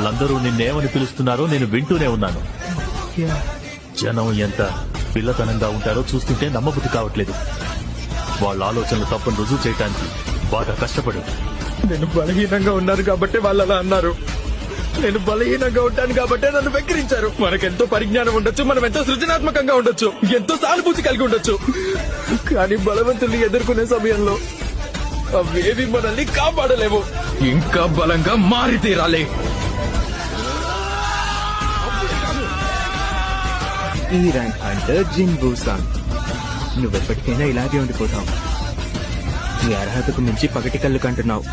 వాళ్ళందరూ నిన్నేమని పిలుస్తున్నారో నేను వింటూనే ఉన్నాను. జనం ఎంత పిల్లతనంగా ఉంటారో చూస్తుంటే నమ్మబుద్ధి కావట్లేదు. వాళ్ళ ఆలోచనలు తప్పని రుజువు చేయడానికి బాగా కష్టపడు. నేను బలహీనంగా ఉన్నాను కాబట్టి వాళ్ళు అలా అన్నారు. నేను బలహీనంగా ఉంటాను కాబట్టి నన్ను వెక్కిరించారు. మనకెంతో పరిజ్ఞానం ఉండొచ్చు, మనం ఎంతో సృజనాత్మకంగా ఉండొచ్చు, ఎంతో సానుభూతి కలిగి ఉండొచ్చు, కానీ బలవంతుల్ని ఎదుర్కొనే సమయంలో అవేవి మనల్ని కాపాడలేవు. ఇంకా బలంగా మారి తీరాలి. ఈ ర్యాంక్ హంటర్ జింబూ సాంగ్. నువ్వెప్పటికైనా ఇలాగే ఉండిపోతావు. నీ అర్హతకు మించి పగటి కళ్ళు కంటున్నావు.